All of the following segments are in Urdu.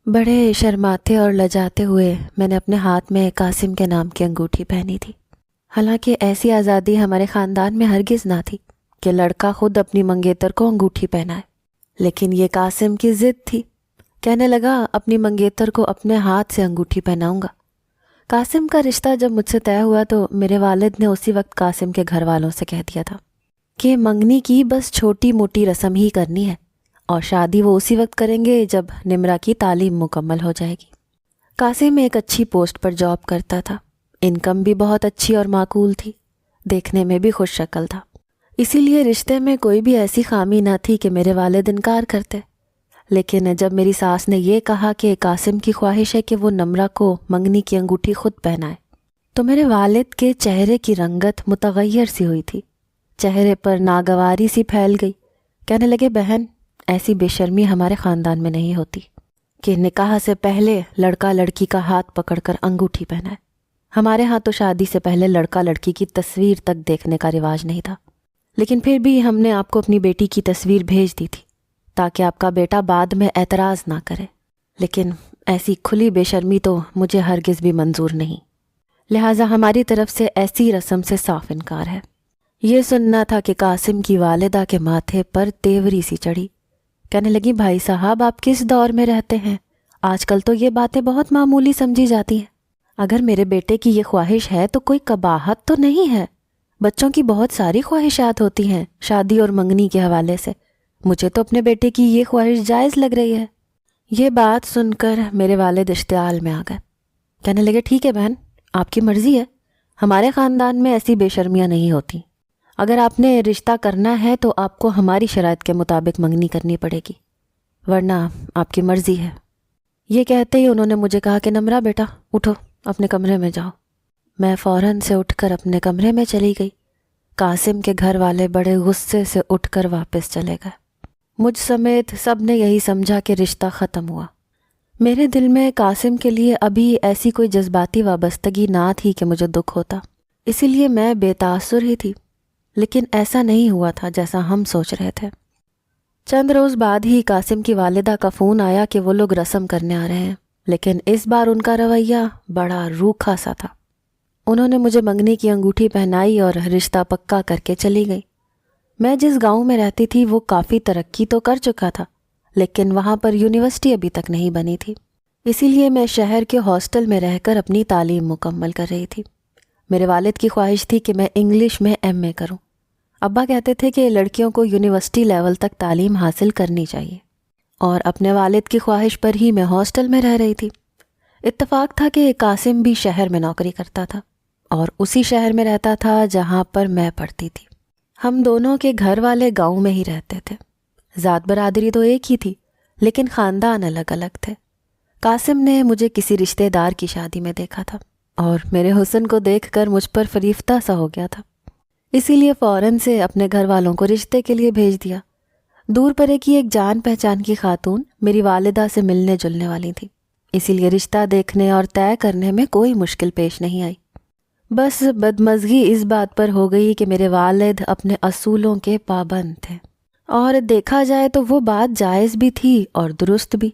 بڑے شرماتے اور لجاتے ہوئے میں نے اپنے ہاتھ میں قاسم کے نام کی انگوٹھی پہنی تھی۔ حالانکہ ایسی آزادی ہمارے خاندان میں ہرگز نہ تھی کہ لڑکا خود اپنی منگیتر کو انگوٹھی پہنائے، لیکن یہ قاسم کی ضد تھی۔ کہنے لگا اپنی منگیتر کو اپنے ہاتھ سے انگوٹھی پہناؤں گا۔ قاسم کا رشتہ جب مجھ سے طے ہوا تو میرے والد نے اسی وقت قاسم کے گھر والوں سے کہہ دیا تھا کہ منگنی کی بس چھوٹی موٹی رسم ہی کرنی ہے اور شادی وہ اسی وقت کریں گے جب نمرہ کی تعلیم مکمل ہو جائے گی۔ قاسم ایک اچھی پوسٹ پر جاب کرتا تھا، انکم بھی بہت اچھی اور معقول تھی، دیکھنے میں بھی خوش شکل تھا، اسی لیے رشتے میں کوئی بھی ایسی خامی نہ تھی کہ میرے والد انکار کرتے۔ لیکن جب میری ساس نے یہ کہا کہ قاسم کی خواہش ہے کہ وہ نمرہ کو منگنی کی انگوٹھی خود پہنائے تو میرے والد کے چہرے کی رنگت متغیر سی ہوئی تھی، چہرے پر ناگواری سی پھیل گئی۔ کہنے لگے بہن، ایسی بے شرمی ہمارے خاندان میں نہیں ہوتی کہ نکاح سے پہلے لڑکا لڑکی کا ہاتھ پکڑ کر انگوٹھی پہنائے۔ ہمارے ہاں تو شادی سے پہلے لڑکا لڑکی کی تصویر تک دیکھنے کا رواج نہیں تھا، لیکن پھر بھی ہم نے آپ کو اپنی بیٹی کی تصویر بھیج دی تھی تاکہ آپ کا بیٹا بعد میں اعتراض نہ کرے، لیکن ایسی کھلی بے شرمی تو مجھے ہرگز بھی منظور نہیں، لہٰذا ہماری طرف سے ایسی رسم سے صاف انکار ہے۔ یہ سننا تھا کہ قاسم کی والدہ کے ماتھے پر تیوری سی چڑھی۔ کہنے لگی بھائی صاحب، آپ کس دور میں رہتے ہیں؟ آج کل تو یہ باتیں بہت معمولی سمجھی جاتی ہیں۔ اگر میرے بیٹے کی یہ خواہش ہے تو کوئی قباحت تو نہیں ہے، بچوں کی بہت ساری خواہشات ہوتی ہیں شادی اور منگنی کے حوالے سے، مجھے تو اپنے بیٹے کی یہ خواہش جائز لگ رہی ہے۔ یہ بات سن کر میرے والد اشتعال میں آ گئے۔ کہنے لگے ٹھیک ہے بہن، آپ کی مرضی ہے، ہمارے خاندان میں ایسی بے شرمیاں نہیں ہوتی، اگر آپ نے رشتہ کرنا ہے تو آپ کو ہماری شرائط کے مطابق منگنی کرنی پڑے گی، ورنہ آپ کی مرضی ہے۔ یہ کہتے ہی انہوں نے مجھے کہا کہ نمرہ بیٹا اٹھو، اپنے کمرے میں جاؤ۔ میں فوراً سے اٹھ کر اپنے کمرے میں چلی گئی۔ قاسم کے گھر والے بڑے غصے سے اٹھ کر واپس چلے گئے۔ مجھ سمیت سب نے یہی سمجھا کہ رشتہ ختم ہوا۔ میرے دل میں قاسم کے لیے ابھی ایسی کوئی جذباتی وابستگی نہ تھی کہ مجھے دکھ ہوتا، اسی لیے میں بے تاثر ہی تھی، لیکن ایسا نہیں ہوا تھا جیسا ہم سوچ رہے تھے۔ چند روز بعد ہی قاسم کی والدہ کا فون آیا کہ وہ لوگ رسم کرنے آ رہے ہیں، لیکن اس بار ان کا رویہ بڑا روکھا سا تھا۔ انہوں نے مجھے منگنی کی انگوٹھی پہنائی اور رشتہ پکا کر کے چلی گئی۔ میں جس گاؤں میں رہتی تھی وہ کافی ترقی تو کر چکا تھا، لیکن وہاں پر یونیورسٹی ابھی تک نہیں بنی تھی، اسی لیے میں شہر کے ہاسٹل میں رہ کر اپنی تعلیم مکمل کر رہی تھی۔ میرے والد کی خواہش تھی کہ میں انگلش میں ایم اے کروں۔ ابا کہتے تھے کہ لڑکیوں کو یونیورسٹی لیول تک تعلیم حاصل کرنی چاہیے، اور اپنے والد کی خواہش پر ہی میں ہاسٹل میں رہ رہی تھی۔ اتفاق تھا کہ قاسم بھی شہر میں نوکری کرتا تھا اور اسی شہر میں رہتا تھا جہاں پر میں پڑھتی تھی۔ ہم دونوں کے گھر والے گاؤں میں ہی رہتے تھے، ذات برادری تو ایک ہی تھی لیکن خاندان الگ الگ تھے۔ قاسم نے مجھے کسی رشتہ دار کی شادی میں دیکھا تھا اور میرے حسن کو دیکھ کر مجھ پر فریفتہ سا ہو گیا تھا، اسی لیے فوراً سے اپنے گھر والوں کو رشتے کے لیے بھیج دیا۔ دور پرے کی ایک جان پہچان کی خاتون میری والدہ سے ملنے جلنے والی تھی، اسی لیے رشتہ دیکھنے اور طے کرنے میں کوئی مشکل پیش نہیں آئی۔ بس بدمزگی اس بات پر ہو گئی کہ میرے والد اپنے اصولوں کے پابند تھے، اور دیکھا جائے تو وہ بات جائز بھی تھی اور درست بھی۔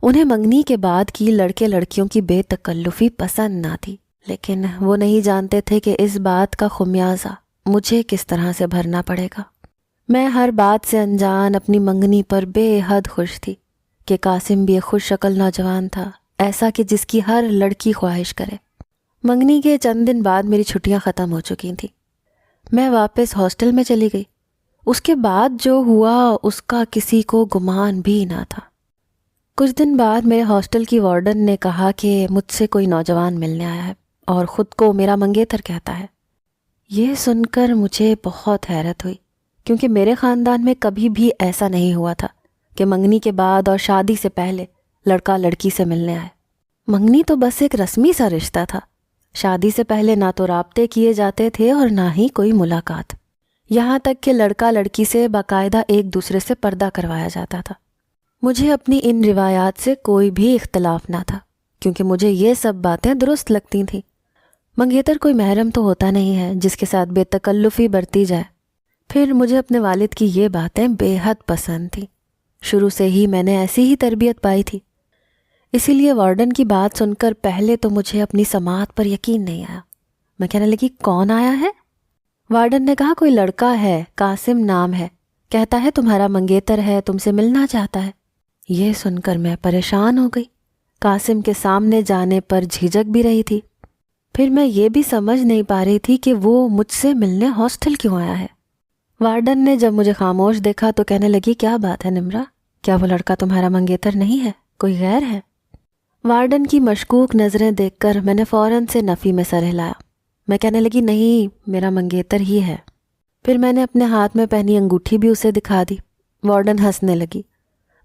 انہیں منگنی کے بعد کی لڑکے لڑکیوں کی بے تکلفی پسند نہ تھی، لیکن وہ نہیں جانتے تھے کہ اس بات کا خمیازہ مجھے کس طرح سے بھرنا پڑے گا۔ میں ہر بات سے انجان اپنی منگنی پر بے حد خوش تھی کہ قاسم بھی ایک خوش شکل نوجوان تھا، ایسا کہ جس کی ہر لڑکی خواہش کرے۔ منگنی کے چند دن بعد میری چھٹیاں ختم ہو چکی تھیں، میں واپس ہاسٹل میں چلی گئی۔ اس کے بعد جو ہوا اس کا کسی کو گمان بھی نہ تھا۔ کچھ دن بعد میرے ہاسٹل کی وارڈن نے کہا کہ مجھ سے کوئی نوجوان ملنے آیا ہے اور خود کو میرا منگیتر کہتا ہے۔ یہ سن کر مجھے بہت حیرت ہوئی، کیونکہ میرے خاندان میں کبھی بھی ایسا نہیں ہوا تھا کہ منگنی کے بعد اور شادی سے پہلے لڑکا لڑکی سے ملنے آئے۔ منگنی تو بس ایک رسمی سا رشتہ تھا، شادی سے پہلے نہ تو رابطے کیے جاتے تھے اور نہ ہی کوئی ملاقات، یہاں تک کہ لڑکا لڑکی سے باقاعدہ ایک دوسرے سے پردہ کروایا جاتا تھا۔ مجھے اپنی ان روایات سے کوئی بھی اختلاف نہ تھا، کیونکہ مجھے یہ سب باتیں درست لگتی تھیں۔ منگیتر کوئی محرم تو ہوتا نہیں ہے جس کے ساتھ بے تکلفی برتی جائے۔ پھر مجھے اپنے والد کی یہ باتیں بے حد پسند تھیں، شروع سے ہی میں نے ایسی ہی تربیت پائی تھی۔ اسی لیے وارڈن کی بات سن کر پہلے تو مجھے اپنی سماعت پر یقین نہیں آیا۔ میں کہنے لگی کون آیا ہے؟ وارڈن نے کہا کوئی لڑکا ہے، قاسم نام ہے، کہتا ہے تمہارا منگیتر ہے، تم سے ملنا چاہتا ہے۔ یہ سن کر میں پریشان ہو گئی۔ قاسم کے سامنے جانے پر جھجک بھی رہی تھی، پھر میں یہ بھی سمجھ نہیں پا رہی تھی کہ وہ مجھ سے ملنے ہاسٹل کیوں آیا ہے۔ وارڈن نے جب مجھے خاموش دیکھا تو کہنے لگی کیا بات ہے نمرا، کیا وہ لڑکا تمہارا منگیتر نہیں ہے، کوئی غیر ہے؟ وارڈن کی مشکوک نظریں دیکھ کر میں نے فوراً سے نفی میں سر ہلایا۔ میں کہنے لگی نہیں، میرا منگیتر ہی ہے۔ پھر میں نے اپنے ہاتھ میں پہنی انگوٹھی بھی اسے دکھا دی۔ وارڈن ہنسنے لگی۔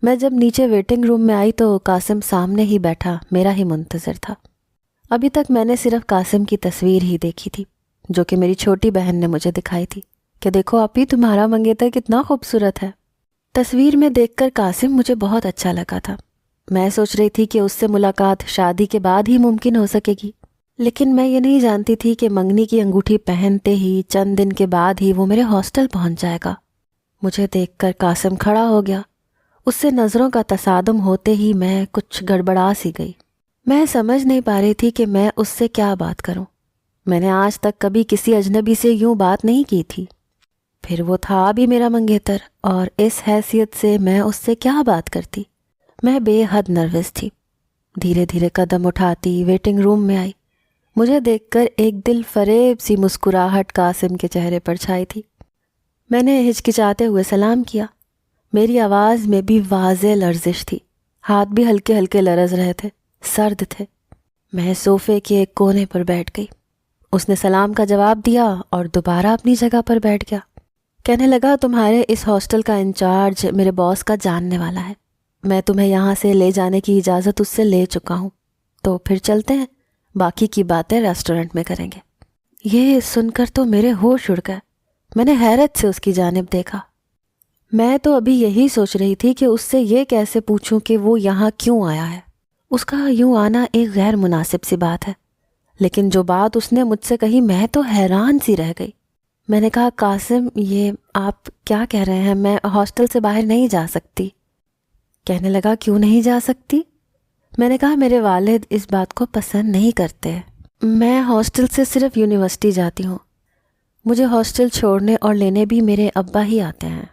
میں جب نیچے ویٹنگ روم میں آئی تو قاسم سامنے ہی بیٹھا میرا ہی منتظر تھا۔ ابھی تک میں نے صرف قاسم کی تصویر ہی دیکھی تھی جو کہ میری چھوٹی بہن نے مجھے دکھائی تھی کہ دیکھو آپی تمہارا منگیتر کتنا خوبصورت ہے۔ تصویر میں دیکھ کر قاسم مجھے بہت اچھا لگا تھا۔ میں سوچ رہی تھی کہ اس سے ملاقات شادی کے بعد ہی ممکن ہو سکے گی، لیکن میں یہ نہیں جانتی تھی کہ منگنی کی انگوٹھی پہنتے ہی چند دن کے بعد ہی وہ میرے ہاسٹل پہنچ جائے گا۔ مجھے دیکھ کر قاسم کھڑا ہو گیا۔ اس سے نظروں کا تصادم ہوتے ہی میں کچھ گڑبڑا سی گئی۔ میں سمجھ نہیں پا رہی تھی کہ میں اس سے کیا بات کروں۔ میں نے آج تک کبھی کسی اجنبی سے یوں بات نہیں کی تھی، پھر وہ تھا بھی میرا منگیتر، اور اس حیثیت سے میں اس سے کیا بات کرتی۔ میں بے حد نروس تھی۔ دھیرے دھیرے قدم اٹھاتی ویٹنگ روم میں آئی۔ مجھے دیکھ کر ایک دل فریب سی مسکراہٹ قاسم کے چہرے پر چھائی تھی۔ میں نے ہچکچاتے ہوئے سلام کیا۔ میری آواز میں بھی واضح لرزش تھی، ہاتھ بھی ہلکے ہلکے لرز رہے تھے، سرد تھے۔ میں صوفے کے ایک کونے پر بیٹھ گئی۔ اس نے سلام کا جواب دیا اور دوبارہ اپنی جگہ پر بیٹھ گیا۔ کہنے لگا تمہارے اس ہاسٹل کا انچارج میرے باس کا جاننے والا ہے، میں تمہیں یہاں سے لے جانے کی اجازت اس سے لے چکا ہوں، تو پھر چلتے ہیں، باقی کی باتیں ریسٹورنٹ میں کریں گے۔ یہ سن کر تو میرے ہوش اڑ گئے۔ میں نے حیرت سے اس کی جانب دیکھا۔ میں تو ابھی یہی سوچ رہی تھی کہ اس سے یہ کیسے پوچھوں کہ وہ یہاں کیوں آیا ہے۔ اس کا یوں آنا ایک غیر مناسب سی بات ہے، لیکن جو بات اس نے مجھ سے کہی میں تو حیران سی رہ گئی۔ میں نے کہا قاسم یہ آپ کیا کہہ رہے ہیں، میں ہاسٹل سے باہر نہیں جا سکتی۔ کہنے لگا کیوں نہیں جا سکتی؟ میں نے کہا میرے والد اس بات کو پسند نہیں کرتے، میں ہاسٹل سے صرف یونیورسٹی جاتی ہوں، مجھے ہاسٹل چھوڑنے اور لینے بھی میرے ابا ہی آتے ہیں۔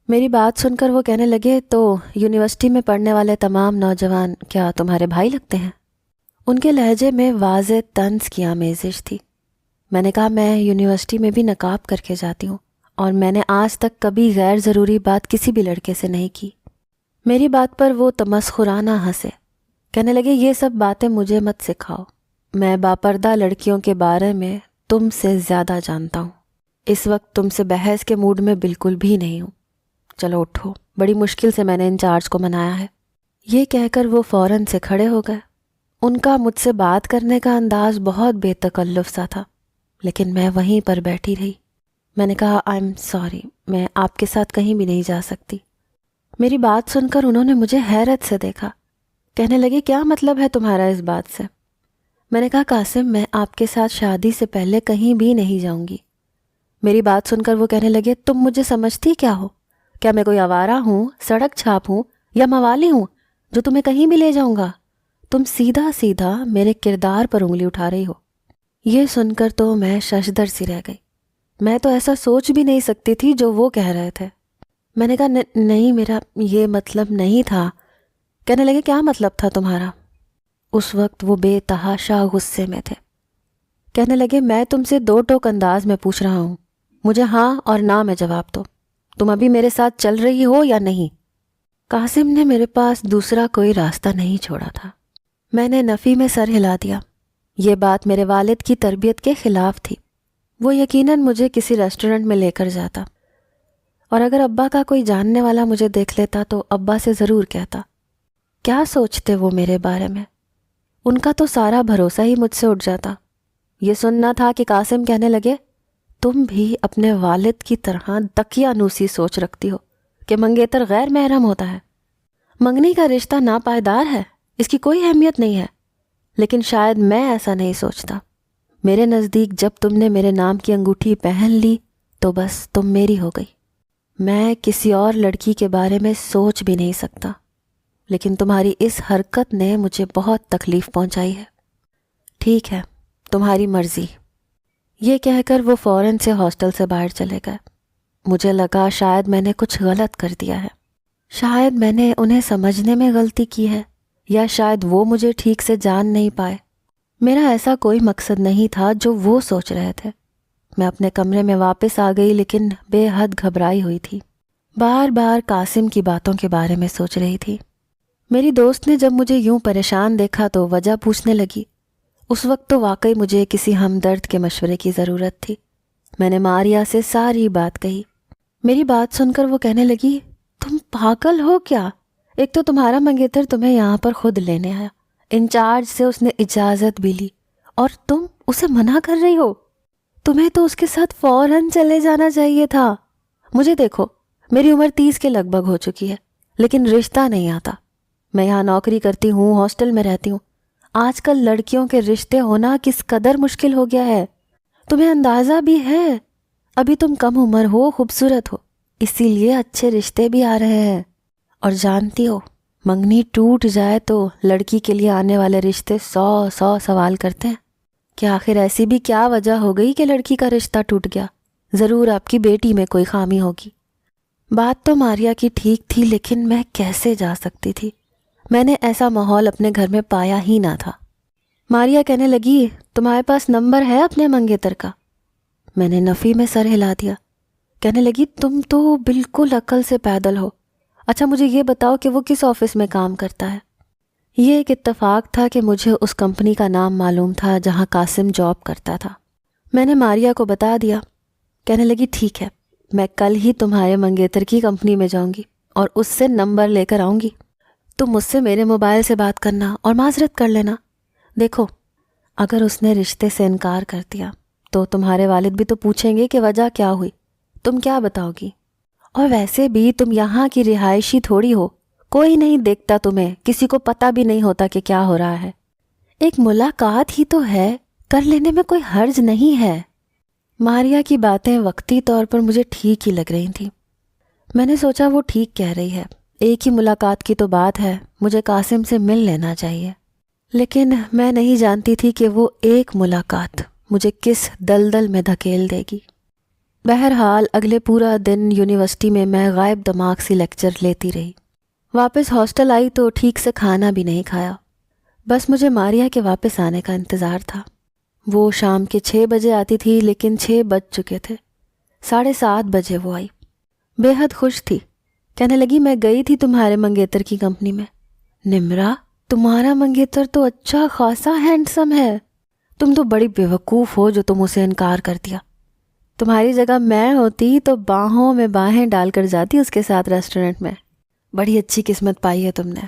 میری بات سن کر وہ کہنے لگے تو یونیورسٹی میں پڑھنے والے تمام نوجوان کیا تمہارے بھائی لگتے ہیں؟ ان کے لہجے میں واضح طنز کی آمیزش تھی۔ میں نے کہا میں یونیورسٹی میں بھی نقاب کر کے جاتی ہوں، اور میں نے آج تک کبھی غیر ضروری بات کسی بھی لڑکے سے نہیں کی۔ میری بات پر وہ تمسخرانہ ہنسے، کہنے لگے یہ سب باتیں مجھے مت سکھاؤ، میں باپردہ لڑکیوں کے بارے میں تم سے زیادہ جانتا ہوں، اس وقت تم سے بحث کے موڈ میں بالکل بھی نہیں ہوں، چلو اٹھو، بڑی مشکل سے میں نے انچارج کو منایا ہے۔ یہ کہہ کر وہ فوراً سے کھڑے ہو گئے۔ ان کا مجھ سے بات کرنے کا انداز بہت بے تکلف سا تھا، لیکن میں وہیں پر بیٹھی رہی۔ میں نے کہا آئی ایم سوری، میں آپ کے ساتھ کہیں بھی نہیں جا سکتی۔ میری بات سن کر انہوں نے مجھے حیرت سے دیکھا، کہنے لگے کیا مطلب ہے تمہارا اس بات سے؟ میں نے کہا قاسم میں آپ کے ساتھ شادی سے پہلے کہیں بھی نہیں جاؤں گی۔ میری بات سن کر وہ کہنے لگے تم مجھے سمجھتی کیا ہو؟ کیا میں کوئی آوارہ ہوں، سڑک چھاپ ہوں، یا موالی ہوں جو تمہیں کہیں بھی لے جاؤں گا؟ تم سیدھا سیدھا میرے کردار پر انگلی اٹھا رہی ہو۔ یہ سن کر تو میں ششدر سی رہ گئی۔ میں تو ایسا سوچ بھی نہیں سکتی تھی جو وہ کہہ رہے تھے۔ میں نے کہا نہیں میرا یہ مطلب نہیں تھا۔ کہنے لگے کیا مطلب تھا تمہارا؟ اس وقت وہ بے تحاشا غصے میں تھے۔ کہنے لگے میں تم سے دو ٹوک انداز میں پوچھ رہا ہوں، مجھے ہاں اور نہ میں جواب دو، تم ابھی میرے ساتھ چل رہی ہو یا نہیں؟ قاسم نے میرے پاس دوسرا کوئی راستہ نہیں چھوڑا تھا۔ میں نے نفی میں سر ہلا دیا۔ یہ بات میرے والد کی تربیت کے خلاف تھی۔ وہ یقیناً مجھے کسی ریسٹورنٹ میں لے کر جاتا، اور اگر ابا کا کوئی جاننے والا مجھے دیکھ لیتا تو ابا سے ضرور کہتا۔ کیا سوچتے وہ میرے بارے میں؟ ان کا تو سارا بھروسہ ہی مجھ سے اٹھ جاتا۔ یہ سننا تھا کہ قاسم کہنے لگے تم بھی اپنے والد کی طرح دقیانوسی سوچ رکھتی ہو کہ منگیتر غیر محرم ہوتا ہے۔ منگنی کا رشتہ ناپائیدار ہے، اس کی کوئی اہمیت نہیں ہے، لیکن شاید میں ایسا نہیں سوچتا۔ میرے نزدیک جب تم نے میرے نام کی انگوٹھی پہن لی تو بس تم میری ہو گئی۔ میں کسی اور لڑکی کے بارے میں سوچ بھی نہیں سکتا، لیکن تمہاری اس حرکت نے مجھے بہت تکلیف پہنچائی ہے۔ ٹھیک ہے، تمہاری مرضی۔ یہ کہہ کر وہ فوراً سے ہاسٹل سے باہر چلے گئے۔ مجھے لگا شاید میں نے کچھ غلط کر دیا ہے، شاید میں نے انہیں سمجھنے میں غلطی کی ہے، یا شاید وہ مجھے ٹھیک سے جان نہیں پائے۔ میرا ایسا کوئی مقصد نہیں تھا جو وہ سوچ رہے تھے۔ میں اپنے کمرے میں واپس آ گئی، لیکن بے حد گھبرائی ہوئی تھی۔ بار بار قاسم کی باتوں کے بارے میں سوچ رہی تھی۔ میری دوست نے جب مجھے یوں پریشان دیکھا تو وجہ پوچھنے لگی۔ اس وقت تو واقعی مجھے کسی ہمدرد کے مشورے کی ضرورت تھی۔ میں نے ماریا سے ساری بات کہی۔ میری بات سن کر وہ کہنے لگی، تم پاگل ہو کیا؟ ایک تو تمہارا منگیتر تمہیں یہاں پر خود لینے آیا، انچارج سے اس نے اجازت بھی لی، اور تم اسے منع کر رہی ہو؟ تمہیں تو اس کے ساتھ فوراً چلے جانا چاہیے تھا۔ مجھے دیکھو، میری عمر 30 کے لگ بھگ ہو چکی ہے، لیکن رشتہ نہیں آتا۔ میں یہاں نوکری کرتی ہوں، ہاسٹل میں رہتی ہوں۔ آج کل لڑکیوں کے رشتے ہونا کس قدر مشکل ہو گیا ہے، تمہیں اندازہ بھی ہے؟ ابھی تم کم عمر ہو، خوبصورت ہو، اسی لیے اچھے رشتے بھی آ رہے ہیں۔ اور جانتی ہو، منگنی ٹوٹ جائے تو لڑکی کے لیے آنے والے رشتے 100 سوال کرتے ہیں کہ آخر ایسی بھی کیا وجہ ہو گئی کہ لڑکی کا رشتہ ٹوٹ گیا؟ ضرور آپ کی بیٹی میں کوئی خامی ہوگی۔ بات تو ماریا کی ٹھیک تھی، لیکن میں کیسے جا سکتی تھی؟ میں نے ایسا ماحول اپنے گھر میں پایا ہی نہ تھا۔ ماریا کہنے لگی، تمہارے پاس نمبر ہے اپنے منگیتر کا؟ میں نے نفی میں سر ہلا دیا۔ کہنے لگی، تم تو بالکل عقل سے پیدل ہو۔ اچھا مجھے یہ بتاؤ کہ وہ کس آفس میں کام کرتا ہے؟ یہ ایک اتفاق تھا کہ مجھے اس کمپنی کا نام معلوم تھا جہاں قاسم جاب کرتا تھا۔ میں نے ماریا کو بتا دیا۔ کہنے لگی، ٹھیک ہے، میں کل ہی تمہارے منگیتر کی کمپنی میں جاؤں گی اور اس سے نمبر لے کر آؤں گی۔ تم مجھ سے میرے موبائل سے بات کرنا اور معذرت کر لینا۔ دیکھو، اگر اس نے رشتے سے انکار کر دیا تو تمہارے والد بھی تو پوچھیں گے کہ وجہ کیا ہوئی، تم کیا بتاؤ گی؟ اور ویسے بھی تم یہاں کی رہائشی تھوڑی ہو، کوئی نہیں دیکھتا تمہیں، کسی کو پتہ بھی نہیں ہوتا کہ کیا ہو رہا ہے۔ ایک ملاقات ہی تو ہے، کر لینے میں کوئی حرج نہیں ہے۔ ماریا کی باتیں وقتی طور پر مجھے ٹھیک ہی لگ رہی تھیں۔ میں نے سوچا وہ ٹھیک کہہ رہی ہے، ایک ہی ملاقات کی تو بات ہے، مجھے قاسم سے مل لینا چاہیے۔ لیکن میں نہیں جانتی تھی کہ وہ ایک ملاقات مجھے کس دلدل میں دھکیل دے گی۔ بہرحال اگلے پورا دن یونیورسٹی میں غائب دماغ سی لیکچر لیتی رہی۔ واپس ہاسٹل آئی تو ٹھیک سے کھانا بھی نہیں کھایا، بس مجھے ماریا کے واپس آنے کا انتظار تھا۔ وہ شام کے 6 بجے آتی تھی، لیکن 6 بج چکے تھے۔ 7:30 بجے وہ آئی، بے حد خوش تھی۔ کہنے لگی، میں گئی تھی تمہارے منگیتر کی کمپنی میں۔ نمرا، تمہارا منگیتر تو اچھا خاصا ہینڈسم ہے، تم تو بڑی بیوقوف ہو جو تم اسے انکار کر دیا۔ تمہاری جگہ میں ہوتی تو باہوں میں باہیں ڈال کر جاتی اس کے ساتھ ریسٹورنٹ میں۔ بڑی اچھی قسمت پائی ہے تم نے۔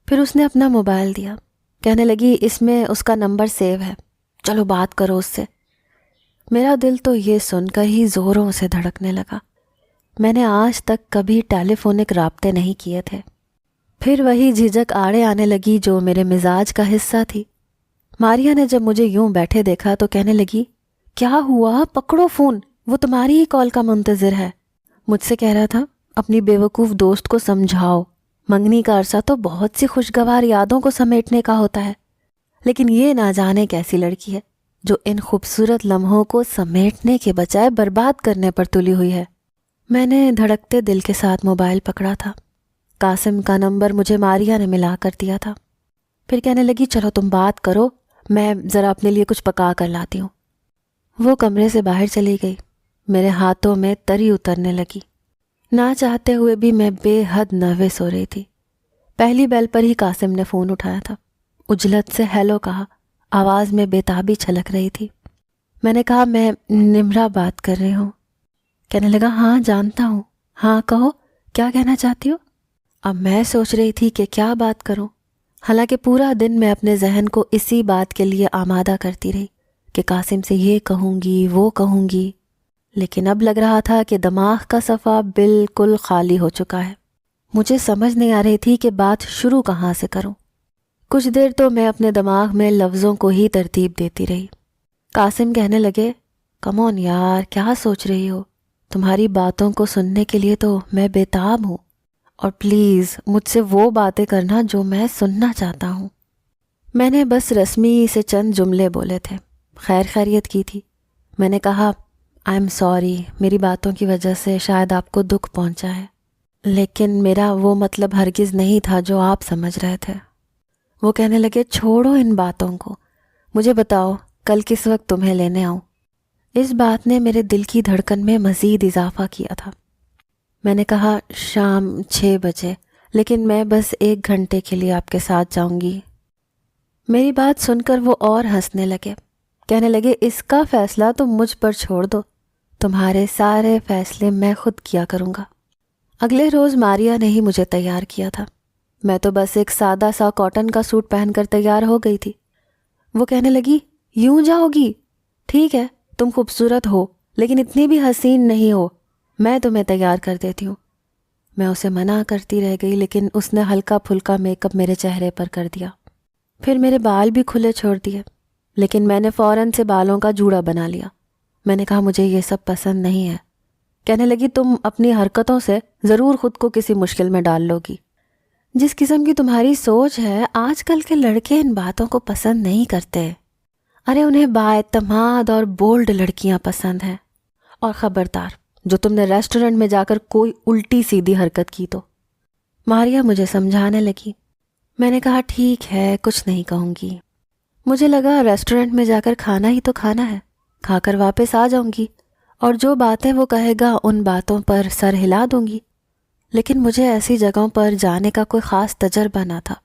پھر اس نے اپنا موبائل دیا۔ کہنے لگی، اس میں اس کا نمبر سیو ہے، چلو بات کرو اس سے۔ میرا دل تو یہ سن کر ہی زوروں سے دھڑکنے لگا۔ میں نے آج تک کبھی ٹیلی فونک رابطے نہیں کیے تھے۔ پھر وہی جھجک آڑے آنے لگی جو میرے مزاج کا حصہ تھی۔ ماریا نے جب مجھے یوں بیٹھے دیکھا تو کہنے لگی، کیا ہوا؟ پکڑو فون، وہ تمہاری ہی کال کا منتظر ہے۔ مجھ سے کہہ رہا تھا، اپنی بیوقوف دوست کو سمجھاؤ، منگنی کا عرصہ تو بہت سی خوشگوار یادوں کو سمیٹنے کا ہوتا ہے، لیکن یہ نہ جانے کیسی لڑکی ہے جو ان خوبصورت لمحوں کو سمیٹنے کے بجائے برباد کرنے پر تلی ہوئی ہے۔ میں نے دھڑکتے دل کے ساتھ موبائل پکڑا تھا۔ قاسم کا نمبر مجھے ماریا نے ملا کر دیا تھا۔ پھر کہنے لگی، چلو تم بات کرو، میں ذرا اپنے لیے کچھ پکا کر لاتی ہوں۔ وہ کمرے سے باہر چلی گئی۔ میرے ہاتھوں میں تری اترنے لگی۔ نہ چاہتے ہوئے بھی میں بے حد نروس ہو رہی تھی۔ پہلی بیل پر ہی قاسم نے فون اٹھایا تھا۔ اجلت سے ہیلو کہا، آواز میں بےتابی چھلک رہی تھی۔ میں نے کہا، میں نمرا بات کر رہی ہوں۔ کہنے لگا، ہاں جانتا ہوں، ہاں کہو، کیا کہنا چاہتی ہو؟ اب میں سوچ رہی تھی کہ کیا بات کروں، حالانکہ پورا دن میں اپنے ذہن کو اسی بات کے لیے آمادہ کرتی رہی کہ قاسم سے یہ کہوں گی، وہ کہوں گی، لیکن اب لگ رہا تھا کہ دماغ کا صفحہ بالکل خالی ہو چکا ہے۔ مجھے سمجھ نہیں آ رہی تھی کہ بات شروع کہاں سے کروں۔ کچھ دیر تو میں اپنے دماغ میں لفظوں کو ہی ترتیب دیتی رہی۔ قاسم کہنے لگے، کم آن یار، کیا سوچ رہی ہو؟ تمہاری باتوں کو سننے کے لیے تو میں بےتاب ہوں۔ اور پلیز مجھ سے وہ باتیں کرنا جو میں سننا چاہتا ہوں۔ میں نے بس رسمی سے چند جملے بولے تھے، خیر خیریت کی تھی۔ میں نے کہا آئی ایم سوری، میری باتوں کی وجہ سے شاید آپ کو دکھ پہنچا ہے، لیکن میرا وہ مطلب ہرگز نہیں تھا جو آپ سمجھ رہے تھے۔ وہ کہنے لگے چھوڑو ان باتوں کو، مجھے بتاؤ کل کس وقت تمہیں لینے آؤں۔ اس بات نے میرے دل کی دھڑکن میں مزید اضافہ کیا تھا۔ میں نے کہا شام 6 بجے، لیکن میں بس 1 گھنٹے کے لیے آپ کے ساتھ جاؤں گی۔ میری بات سن کر وہ اور ہنسنے لگے، کہنے لگے اس کا فیصلہ تم مجھ پر چھوڑ دو، تمہارے سارے فیصلے میں خود کیا کروں گا۔ اگلے روز ماریا نے ہی مجھے تیار کیا تھا، میں تو بس ایک سادہ سا کاٹن کا سوٹ پہن کر تیار ہو گئی تھی۔ وہ کہنے لگی یوں جاؤ گی؟ ٹھیک ہے، تم خوبصورت ہو لیکن اتنی بھی حسین نہیں ہو، میں تمہیں تیار کر دیتی ہوں۔ میں اسے منع کرتی رہ گئی، لیکن اس نے ہلکا پھلکا میک اپ میرے چہرے پر کر دیا، پھر میرے بال بھی کھلے چھوڑ دیے، لیکن میں نے فوراً سے بالوں کا جوڑا بنا لیا۔ میں نے کہا مجھے یہ سب پسند نہیں ہے۔ کہنے لگی تم اپنی حرکتوں سے ضرور خود کو کسی مشکل میں ڈال لو گی۔ جس قسم کی تمہاری سوچ ہے، آج کل کے لڑکے ان باتوں کو پسند نہیں کرتے۔ ارے انہیں بااعتماد اور بولڈ لڑکیاں پسند ہیں۔ اور خبردار جو تم نے ریسٹورنٹ میں جا کر کوئی الٹی سیدھی حرکت کی تو۔ ماریا مجھے سمجھانے لگی۔ میں نے کہا ٹھیک ہے، کچھ نہیں کہوں گی۔ مجھے لگا ریسٹورنٹ میں جا کر کھانا ہی تو کھانا ہے، کھا کر واپس آ جاؤں گی اور جو باتیں وہ کہے گا ان باتوں پر سر ہلا دوں گی۔ لیکن مجھے ایسی جگہوں پر جانے کا کوئی خاص تجربہ نہ تھا،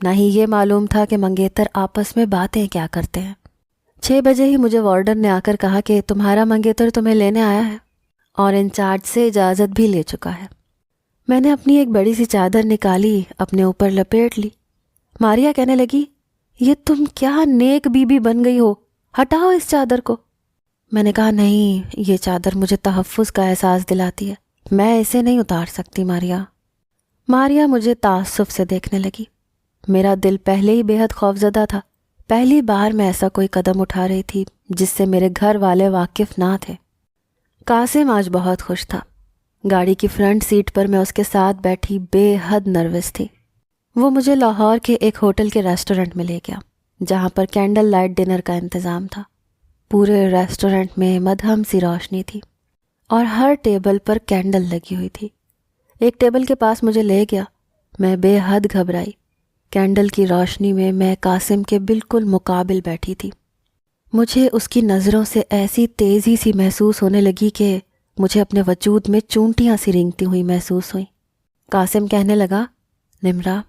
نہ ہی یہ معلوم تھا کہ منگیتر آپس میں باتیں کیا کرتے ہیں۔ 6 بجے ہی مجھے وارڈن نے آ کر کہا کہ تمہارا منگیتر تمہیں لینے آیا ہے اور انچارج سے اجازت بھی لے چکا ہے۔ میں نے اپنی ایک بڑی سی چادر نکالی، اپنے اوپر لپیٹ لی۔ ماریا کہنے لگی یہ تم کیا نیک بی بی بن گئی ہو، ہٹاؤ اس چادر کو۔ میں نے کہا نہیں، یہ چادر مجھے تحفظ کا احساس دلاتی ہے، میں اسے نہیں اتار سکتی ماریا۔ ماریا مجھے تعصب سے دیکھنے لگی۔ میرا دل پہلے ہی بے حد خوفزدہ تھا، پہلی بار میں ایسا کوئی قدم اٹھا رہی تھی جس سے میرے گھر والے واقف نہ تھے۔ قاسم آج بہت خوش تھا۔ گاڑی کی فرنٹ سیٹ پر میں اس کے ساتھ بیٹھی بے حد نروس تھی۔ وہ مجھے لاہور کے ایک ہوٹل کے ریسٹورنٹ میں لے گیا جہاں پر کینڈل لائٹ ڈنر کا انتظام تھا۔ پورے ریسٹورنٹ میں مدھم سی روشنی تھی اور ہر ٹیبل پر کینڈل لگی ہوئی تھی۔ ایک ٹیبل کے پاس مجھے لے گیا، میں بے حد گھبرائی۔ کینڈل کی روشنی میں قاسم کے بالکل مقابل بیٹھی تھی۔ مجھے اس کی نظروں سے ایسی تیزی سی محسوس ہونے لگی کہ مجھے اپنے وجود میں چونٹیاں سی رینگتی ہوئی محسوس ہوئیں۔ قاسم کہنے لگا نمرا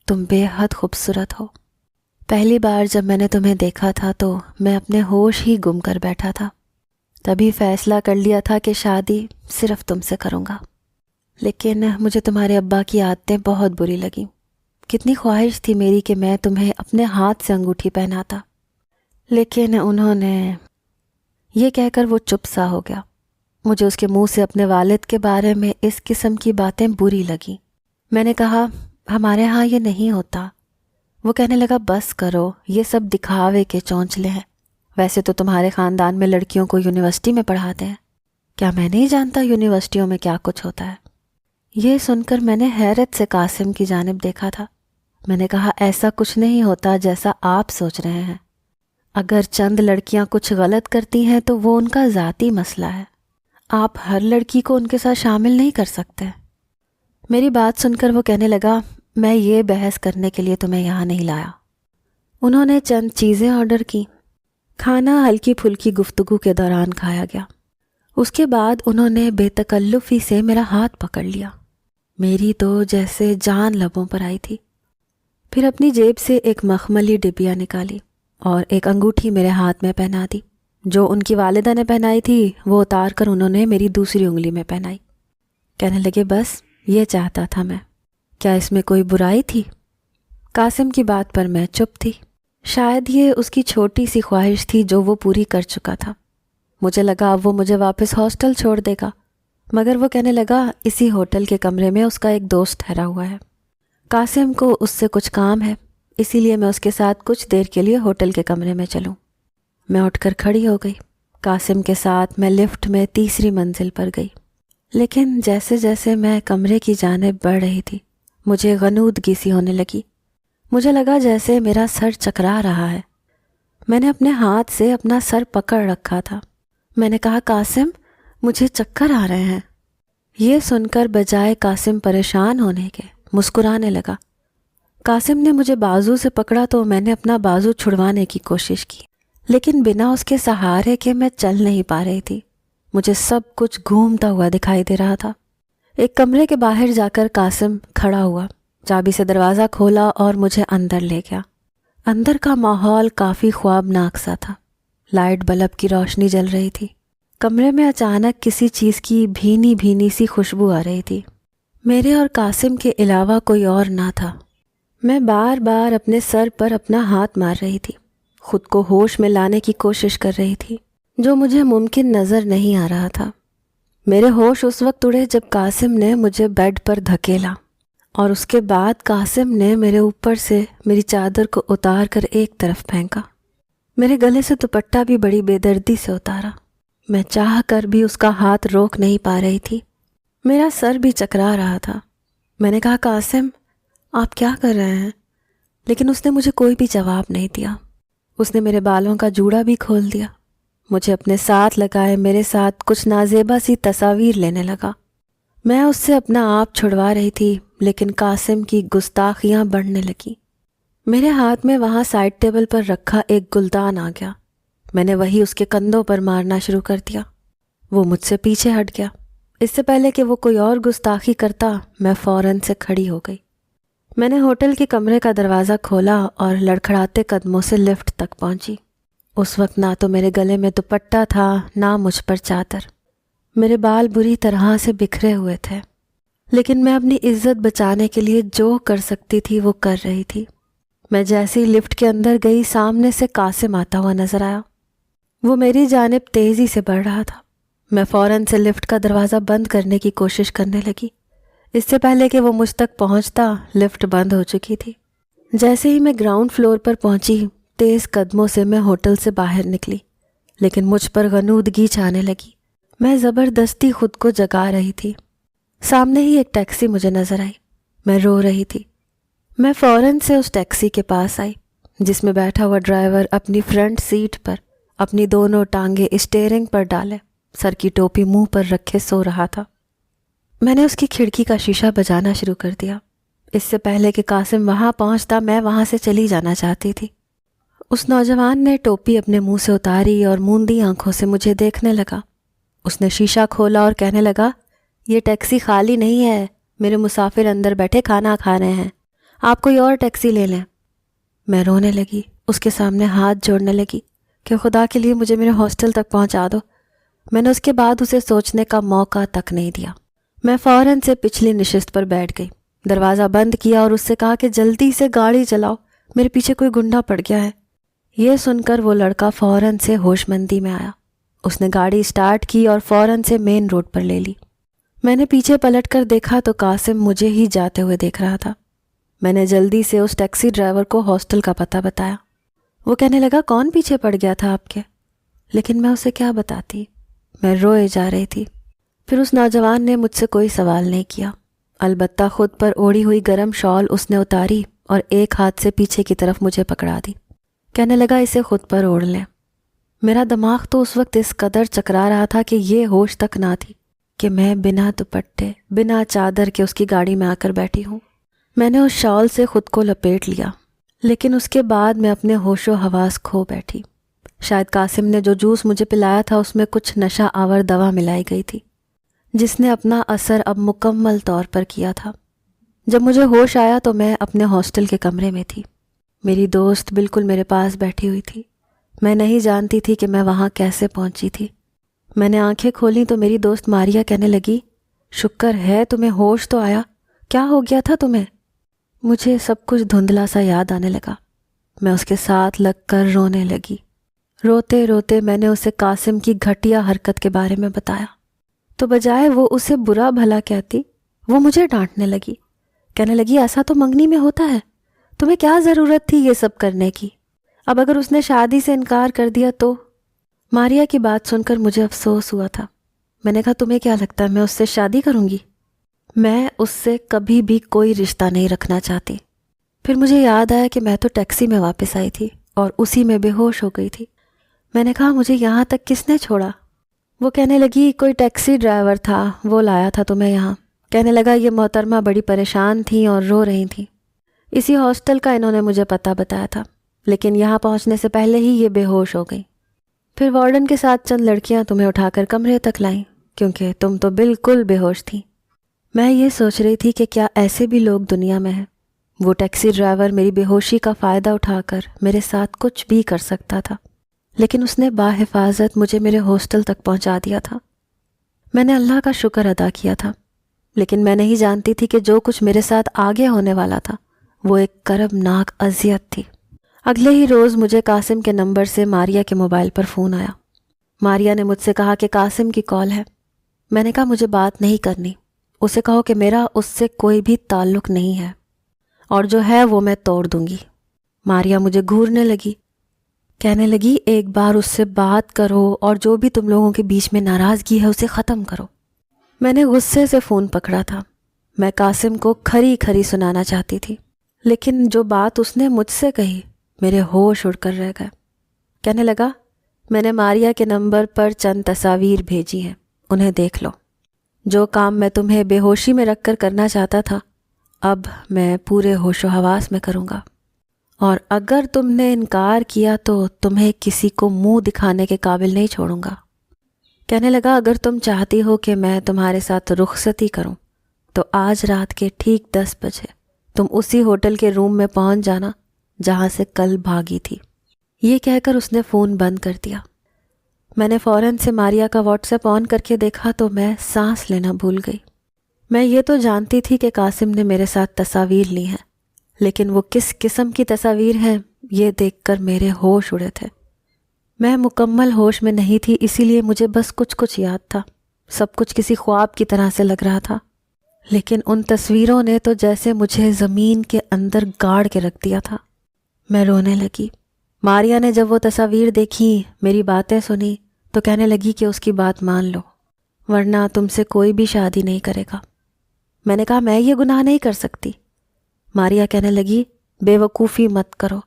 تم بے حد خوبصورت ہو، پہلی بار جب میں نے تمہیں دیکھا تھا تو میں اپنے ہوش ہی گم کر بیٹھا تھا، تبھی فیصلہ کر لیا تھا کہ شادی صرف تم سے کروں گا، لیکن مجھے تمہارے ابا کی عادتیں بہت بری لگیں۔ کتنی خواہش تھی میری کہ میں تمہیں اپنے ہاتھ سے انگوٹھی پہناتا، لیکن انہوں نے… یہ کہہ کر وہ چپ سا ہو گیا۔ مجھے اس کے منہ سے اپنے والد کے بارے میں اس قسم کی باتیں بری لگیں۔ میں نے کہا ہمارے ہاں یہ نہیں ہوتا۔ وہ کہنے لگا بس کرو، یہ سب دکھاوے کے چونچلے ہیں، ویسے تو تمہارے خاندان میں لڑکیوں کو یونیورسٹی میں پڑھاتے ہیں، کیا میں نہیں جانتا یونیورسٹیوں میں کیا کچھ ہوتا ہے؟ یہ سن کر میں نے حیرت سے قاسم کی جانب دیکھا تھا۔ میں نے کہا ایسا کچھ نہیں ہوتا جیسا آپ سوچ رہے ہیں، اگر چند لڑکیاں کچھ غلط کرتی ہیں تو وہ ان کا ذاتی مسئلہ ہے، آپ ہر لڑکی کو ان کے ساتھ شامل نہیں کر سکتے۔ میری بات سن کر وہ کہنے لگا میں یہ بحث کرنے کے لیے تمہیں یہاں نہیں لایا۔ انہوں نے چند چیزیں آرڈر کی، کھانا ہلکی پھلکی گفتگو کے دوران کھایا گیا۔ اس کے بعد انہوں نے بے تکلفی سے میرا ہاتھ پکڑ لیا، میری تو جیسے جان لبوں پر آئی تھی۔ پھر اپنی جیب سے ایک مخملی ڈبیا نکالی اور ایک انگوٹھی میرے ہاتھ میں پہنا دی، جو ان کی والدہ نے پہنائی تھی وہ اتار کر انہوں نے میری دوسری انگلی میں پہنائی۔ کہنے لگے بس یہ چاہتا تھا میں، کیا اس میں کوئی برائی تھی؟ قاسم کی بات پر میں چپ تھی، شاید یہ اس کی چھوٹی سی خواہش تھی جو وہ پوری کر چکا تھا۔ مجھے لگا اب وہ مجھے واپس ہاسٹل چھوڑ دے گا، مگر وہ کہنے لگا اسی ہوٹل کے کمرے میں اس کا ایک دوست ٹھہرا ہوا ہے، قاسم کو اس سے کچھ کام ہے، اسی لیے میں اس کے ساتھ کچھ دیر کے لیے ہوٹل کے کمرے میں چلوں۔ میں اٹھ کر کھڑی ہو گئی۔ قاسم کے ساتھ میں لفٹ میں تیسری منزل پر گئی۔ لیکن جیسے جیسے میں کمرے کی جانب بڑھ رہی تھی مجھے غنودگی سی ہونے لگی. مجھے لگا جیسے میرا سر چکرا رہا ہے. میں نے اپنے ہاتھ سے اپنا سر پکڑ رکھا تھا. میں نے کہا قاسم مجھے چکر آ رہے ہیں. یہ سن کر بجائے قاسم پریشان ہونے کے مسکرانے لگا. قاسم نے مجھے بازو سے پکڑا تو میں نے اپنا بازو چھڑوانے کی کوشش کی، لیکن بنا اس کے سہارے کے میں چل نہیں پا رہی تھی. مجھے سب کچھ گھومتا ہوا دکھائی دے رہا تھا. ایک کمرے کے باہر جا کر قاسم کھڑا ہوا، چابی سے دروازہ کھولا اور مجھے اندر لے گیا. اندر کا ماحول کافی خوابناک سا تھا. لائٹ بلب کی روشنی جل رہی تھی. کمرے میں اچانک کسی چیز کی بھینی بھینی سی خوشبو آ رہی تھی. میرے اور قاسم کے علاوہ کوئی اور نہ تھا. میں بار بار اپنے سر پر اپنا ہاتھ مار رہی تھی، خود کو ہوش میں لانے کی کوشش کر رہی تھی، جو مجھے ممکن نظر نہیں آ رہا تھا. میرے ہوش اس وقت اڑے جب قاسم نے مجھے بیڈ پر دھکیلا اور اس کے بعد قاسم نے میرے اوپر سے میری چادر کو اتار کر ایک طرف پھینکا. میرے گلے سے دوپٹہ بھی بڑی بے دردی سے اتارا. میں چاہ کر بھی اس کا ہاتھ روک نہیں پا رہی تھی. میرا سر بھی چکرا رہا تھا. میں نے کہا قاسم آپ کیا کر رہے ہیں؟ لیکن اس نے مجھے کوئی بھی جواب نہیں دیا. اس نے میرے بالوں کا جوڑا بھی کھول دیا. مجھے اپنے ساتھ لگائے میرے ساتھ کچھ نازیبا سی تصاویر لینے لگا. میں اس سے اپنا آپ چھڑوا رہی تھی، لیکن قاسم کی گستاخیاں بڑھنے لگیں. میرے ہاتھ میں وہاں سائڈ ٹیبل پر رکھا ایک گلدان آ گیا. میں نے وہی اس کے کندھوں پر مارنا شروع کر دیا. وہ مجھ سے پیچھے ہٹ گیا. اس سے پہلے کہ وہ کوئی اور گستاخی کرتا میں فوراً سے کھڑی ہو گئی. میں نے ہوٹل کے کمرے کا دروازہ کھولا اور لڑکھڑاتے قدموں سے لفٹ تک پہنچی. اس وقت نہ تو میرے گلے میں دوپٹہ تھا نہ مجھ پر چادر. میرے بال بری طرح سے بکھرے ہوئے تھے، لیکن میں اپنی عزت بچانے کے لیے جو کر سکتی تھی وہ کر رہی تھی. میں جیسے ہی لفٹ کے اندر گئی سامنے سے قاسم آتا ہوا نظر آیا. وہ میری جانب تیزی سے بڑھ رہا تھا. میں فوراً سے لفٹ کا دروازہ بند کرنے کی کوشش کرنے لگی. اس سے پہلے کہ وہ مجھ تک پہنچتا لفٹ بند ہو چکی تھی. جیسے ہی میں گراؤنڈ فلور پر پہنچی تیز قدموں سے میں ہوٹل سے باہر نکلی، لیکن مجھ پر غنودگی چھانے لگی. میں زبردستی خود کو جگا رہی تھی. سامنے ہی ایک ٹیکسی مجھے نظر آئی. میں رو رہی تھی. میں فوراً سے اس ٹیکسی کے پاس آئی جس میں بیٹھا ہوا ڈرائیور اپنی فرنٹ سیٹ پر اپنی دونوں ٹانگیں اسٹیئرنگ پر ڈالے سر کی ٹوپی منہ پر رکھے سو رہا تھا. میں نے اس کی کھڑکی کا شیشہ بجانا شروع کر دیا. اس سے پہلے کہ قاسم وہاں پہنچتا میں وہاں سے چلی جانا چاہتی تھی. اس نوجوان نے ٹوپی اپنے منہ سے اتاری اور موندی آنکھوں سے مجھے دیکھنے لگا. اس نے شیشہ کھولا اور کہنے لگا یہ ٹیکسی خالی نہیں ہے، میرے مسافر اندر بیٹھے کھانا کھا رہے ہیں، آپ کوئی اور ٹیکسی لے لیں. میں رونے لگی، اس کے سامنے ہاتھ جوڑنے لگی کہ خدا کے لیے مجھے میرے ہاسٹل تک پہنچا دو. میں نے اس کے بعد اسے سوچنے کا موقع تک نہیں دیا. میں فوراً سے پچھلی نشست پر بیٹھ گئی، دروازہ بند کیا اور اس سے کہا کہ جلدی سے گاڑی چلاؤ، میرے پیچھے کوئی گنڈا پڑ گیا ہے. یہ سن کر وہ لڑکا فوراً سے ہوش مندی میں آیا. اس نے گاڑی سٹارٹ کی اور فوراً سے مین روڈ پر لے لی. میں نے پیچھے پلٹ کر دیکھا تو قاسم مجھے ہی جاتے ہوئے دیکھ رہا تھا. میں نے جلدی سے اس ٹیکسی ڈرائیور کو ہاسٹل کا پتہ بتایا. وہ کہنے لگا کون پیچھے پڑ گیا تھا آپ کے؟ لیکن میں اسے کیا بتاتی، میں روئے جا رہی تھی. پھر اس نوجوان نے مجھ سے کوئی سوال نہیں کیا، البتہ خود پر اوڑھی ہوئی گرم شال اس نے اتاری اور ایک ہاتھ سے پیچھے کی طرف مجھے پکڑا دی. کہنے لگا اسے خود پر اوڑھ لیں. میرا دماغ تو اس وقت اس قدر چکرا رہا تھا کہ یہ ہوش تک نہ تھی کہ میں بنا دوپٹے بنا چادر کے اس کی گاڑی میں آ کر بیٹھی ہوں. میں نے اس شال سے خود کو لپیٹ لیا، لیکن اس کے بعد میں اپنے ہوش و حواس کھو بیٹھی. شاید قاسم نے جو جوس مجھے پلایا تھا اس میں کچھ نشہ آور دوا ملائی گئی تھی جس نے اپنا اثر اب مکمل طور پر کیا تھا. جب مجھے ہوش آیا تو میں اپنے ہاسٹل کے کمرے میں تھی. میری دوست بالکل میرے پاس بیٹھی ہوئی تھی. میں نہیں جانتی تھی کہ میں وہاں کیسے پہنچی تھی. میں نے آنکھیں کھولیں تو میری دوست ماریا کہنے لگی شکر ہے تمہیں ہوش تو آیا، کیا ہو گیا تھا تمہیں؟ مجھے سب کچھ دھندلا سا یاد آنے لگا. میں اس کے ساتھ لگ کر رونے لگی. روتے روتے میں نے اسے قاسم کی گھٹیا حرکت کے بارے میں بتایا تو بجائے وہ اسے برا بھلا کہتی وہ مجھے ڈانٹنے لگی. کہنے لگی ایسا تو منگنی میں ہوتا ہے، تمہیں کیا ضرورت تھی یہ سب کرنے کی؟ اب اگر اس نے شادی سے انکار کر دیا تو؟ ماریا کی بات سن کر مجھے افسوس ہوا تھا. میں نے کہا تمہیں کیا لگتا ہے میں اس سے شادی کروں گی؟ میں اس سے کبھی بھی کوئی رشتہ نہیں رکھنا چاہتی۔ پھر مجھے یاد آیا کہ میں تو ٹیکسی میں واپس آئی تھی اور اسی میں بے ہوش ہو گئی تھی۔ میں نے کہا مجھے یہاں تک کس نے چھوڑا؟ وہ کہنے لگی کوئی ٹیکسی ڈرائیور تھا، وہ لایا تھا تمہیں یہاں۔ کہنے لگا یہ محترمہ بڑی پریشان تھیں اور رو رہی تھیں۔ اسی ہاسٹل کا انہوں نے مجھے پتہ بتایا تھا، لیکن یہاں پہنچنے سے پہلے ہی یہ بے ہوش ہو گئی۔ پھر وارڈن کے ساتھ چند لڑکیاں تمہیں اٹھا کر کمرے تک لائیں، کیونکہ تم تو بالکل بے ہوش تھیں۔ میں یہ سوچ رہی تھی کہ کیا ایسے بھی لوگ دنیا میں ہیں۔ وہ ٹیکسی ڈرائیور میری بے ہوشی کا فائدہ اٹھا کر میرے ساتھ کچھ بھی کر سکتا تھا، لیکن اس نے باحفاظت مجھے میرے ہاسٹل تک پہنچا دیا تھا۔ میں نے اللہ کا شکر ادا کیا تھا، لیکن میں نہیں جانتی تھی کہ جو کچھ میرے ساتھ آگے ہونے والا تھا وہ ایک کربناک اذیت تھی۔ اگلے ہی روز مجھے قاسم کے نمبر سے ماریا کے موبائل پر فون آیا۔ ماریا نے مجھ سے کہا کہ قاسم کی کال ہے۔ میں نے کہا مجھے بات نہیں کرنی، اسے کہو کہ میرا اس سے کوئی بھی تعلق نہیں ہے، اور جو ہے وہ میں توڑ دوں گی۔ ماریا مجھے گھورنے لگی، کہنے لگی ایک بار اس سے بات کرو اور جو بھی تم لوگوں کے بیچ میں ناراضگی ہے اسے ختم کرو۔ میں نے غصے سے فون پکڑا تھا۔ میں قاسم کو کھری کھری سنانا چاہتی تھی، لیکن جو بات اس نے مجھ سے کہی میرے ہوش اڑ کر رہ گئے۔ کہنے لگا میں نے ماریا کے نمبر پر چند تصاویر بھیجی ہیں، انہیں دیکھ لو۔ جو کام میں تمہیں بے ہوشی میں رکھ کر کرنا چاہتا تھا اب میں پورے ہوش و حواس میں کروں گا، اور اگر تم نے انکار کیا تو تمہیں کسی کو منہ دکھانے کے قابل نہیں چھوڑوں گا۔ کہنے لگا اگر تم چاہتی ہو کہ میں تمہارے ساتھ رخصتی کروں تو آج رات کے ٹھیک 10 بجے تم اسی ہوٹل کے روم میں پہنچ جانا جہاں سے کل بھاگی تھی۔ یہ کہہ کر اس نے فون بند کر دیا۔ میں نے فوراً سے ماریا کا واٹس ایپ آن کر کے دیکھا تو میں سانس لینا بھول گئی۔ میں یہ تو جانتی تھی کہ قاسم نے میرے ساتھ تصاویر لی ہیں، لیکن وہ کس قسم کی تصاویر ہیں یہ دیکھ کر میرے ہوش اڑے تھے۔ میں مکمل ہوش میں نہیں تھی، اسی لیے مجھے بس کچھ یاد تھا۔ سب کچھ کسی خواب کی طرح سے لگ رہا تھا، لیکن ان تصویروں نے تو جیسے مجھے زمین کے اندر گاڑ کے رکھ دیا تھا۔ میں رونے لگی۔ ماریا نے جب وہ تصاویر دیکھی، میری باتیں سنی تو کہنے لگی کہ اس کی بات مان لو، ورنہ تم سے کوئی بھی شادی نہیں کرے گا۔ میں نے کہا میں یہ گناہ نہیں کر سکتی۔ ماریا کہنے لگی بے وقوفی مت کرو،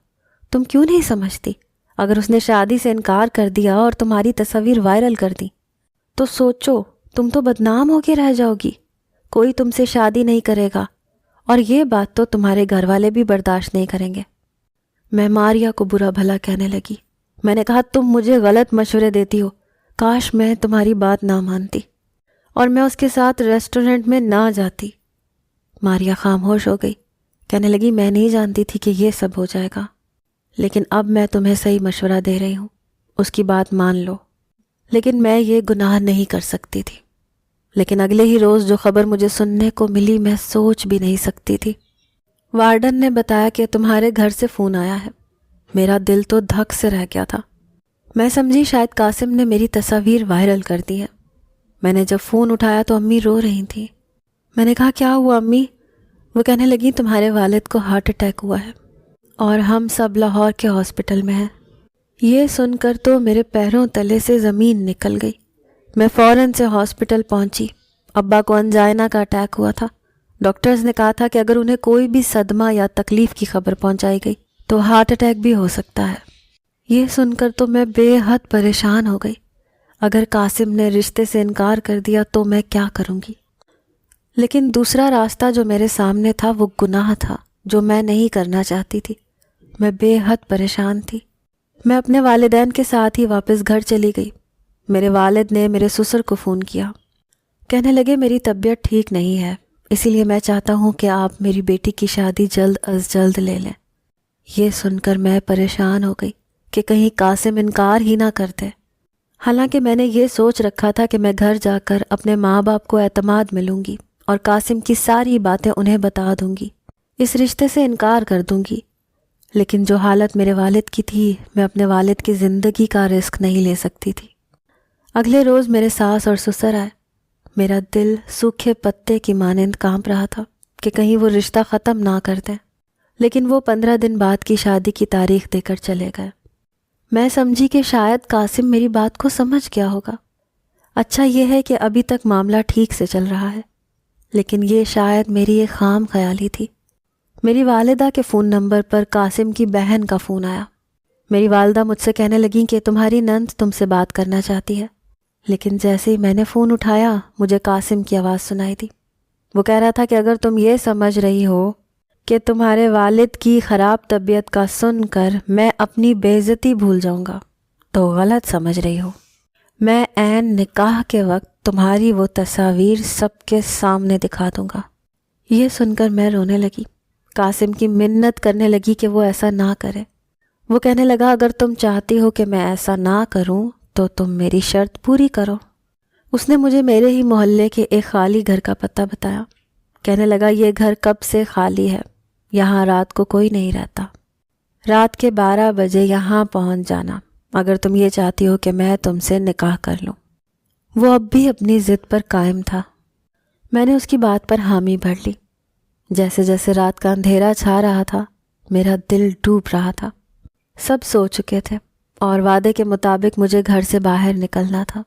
تم کیوں نہیں سمجھتی؟ اگر اس نے شادی سے انکار کر دیا اور تمہاری تصاویر وائرل کر دی تو سوچو تم تو بدنام ہو کے رہ جاؤ گی، کوئی تم سے شادی نہیں کرے گا، اور یہ بات تو تمہارے گھر والے بھی برداشت نہیں کریں گے۔ میں ماریا کو برا بھلا کہنے لگی۔ میں نے کہا تم مجھے غلط مشورے دیتی ہو، کاش میں تمہاری بات نہ مانتی اور میں اس کے ساتھ ریسٹورنٹ میں نہ جاتی۔ ماریا خاموش ہو گئی، کہنے لگی میں نہیں جانتی تھی کہ یہ سب ہو جائے گا، لیکن اب میں تمہیں صحیح مشورہ دے رہی ہوں، اس کی بات مان لو۔ لیکن میں یہ گناہ نہیں کر سکتی تھی۔ لیکن اگلے ہی روز جو خبر مجھے سننے کو ملی میں سوچ بھی نہیں سکتی تھی۔ وارڈن نے بتایا کہ تمہارے گھر سے فون آیا ہے۔ میرا دل تو دھک سے رہ گیا تھا۔ میں سمجھی شاید قاسم نے میری تصاویر وائرل کر دی ہے۔ میں نے جب فون اٹھایا تو امی رو رہی تھیں۔ میں نے کہا کیا ہوا امی؟ وہ کہنے لگی تمہارے والد کو ہارٹ اٹیک ہوا ہے اور ہم سب لاہور کے ہاسپٹل میں ہیں۔ یہ سن کر تو میرے پیروں تلے سے زمین نکل گئی۔ میں فوراً سے ہاسپٹل پہنچی۔ ابا کو انجائنا کا اٹیک ہوا تھا۔ ڈاکٹرز نے کہا تھا کہ اگر انہیں کوئی بھی صدمہ یا تکلیف کی خبر پہنچائی گئی تو ہارٹ اٹیک بھی ہو سکتا ہے۔ یہ سن کر تو میں بے حد پریشان ہو گئی۔ اگر قاسم نے رشتے سے انکار کر دیا تو میں کیا کروں گی؟ لیکن دوسرا راستہ جو میرے سامنے تھا وہ گناہ تھا جو میں نہیں کرنا چاہتی تھی۔ میں بے حد پریشان تھی۔ میں اپنے والدین کے ساتھ ہی واپس گھر چلی گئی۔ میرے والد نے میرے سسر کو فون کیا، کہنے لگے میری طبیعت ٹھیک نہیں ہے، اسی لیے میں چاہتا ہوں کہ آپ میری بیٹی کی شادی جلد از جلد لے لیں۔ یہ سن کر میں پریشان ہو گئی کہ کہیں قاسم انکار ہی نہ کرتے۔ حالانکہ میں نے یہ سوچ رکھا تھا کہ میں گھر جا کر اپنے ماں باپ کو اعتماد میں لوں گی اور قاسم کی ساری باتیں انہیں بتا دوں گی، اس رشتے سے انکار کر دوں گی۔ لیکن جو حالت میرے والد کی تھی، میں اپنے والد کی زندگی کا رسک نہیں لے سکتی تھی۔ اگلے روز میرے ساس اور سسر آئے۔ میرا دل سوکھے پتے کی مانند کانپ رہا تھا کہ کہیں وہ رشتہ ختم نہ کر دیں، لیکن وہ 15 دن بعد کی شادی کی تاریخ دے کر چلے گئے۔ میں سمجھی کہ شاید قاسم میری بات کو سمجھ گیا ہوگا۔ اچھا یہ ہے کہ ابھی تک معاملہ ٹھیک سے چل رہا ہے، لیکن یہ شاید میری ایک خام خیالی تھی۔ میری والدہ کے فون نمبر پر قاسم کی بہن کا فون آیا۔ میری والدہ مجھ سے کہنے لگیں کہ تمہاری نند تم سے بات کرنا چاہتی ہے، لیکن جیسے ہی میں نے فون اٹھایا مجھے قاسم کی آواز سنائی دی۔ وہ کہہ رہا تھا کہ اگر تم یہ سمجھ رہی ہو کہ تمہارے والد کی خراب طبیعت کا سن کر میں اپنی بے عزتی بھول جاؤں گا تو غلط سمجھ رہی ہو۔ میں عین نکاح کے وقت تمہاری وہ تصاویر سب کے سامنے دکھا دوں گا۔ یہ سن کر میں رونے لگی۔ قاسم کی منت کرنے لگی کہ وہ ایسا نہ کرے۔ وہ کہنے لگا اگر تم چاہتی ہو کہ میں ایسا نہ کروں تو تم میری شرط پوری کرو۔ اس نے مجھے میرے ہی محلے کے ایک خالی گھر کا پتہ بتایا۔ کہنے لگا یہ گھر کب سے خالی ہے، یہاں رات کو کوئی نہیں رہتا، رات کے 12 بجے یہاں پہنچ جانا اگر تم یہ چاہتی ہو کہ میں تم سے نکاح کر لوں۔ وہ اب بھی اپنی ضد پر قائم تھا۔ میں نے اس کی بات پر حامی بھر لی۔ جیسے جیسے رات کا اندھیرا چھا رہا تھا میرا دل ڈوب رہا تھا۔ سب سو چکے تھے اور وعدے کے مطابق مجھے گھر سے باہر نکلنا تھا۔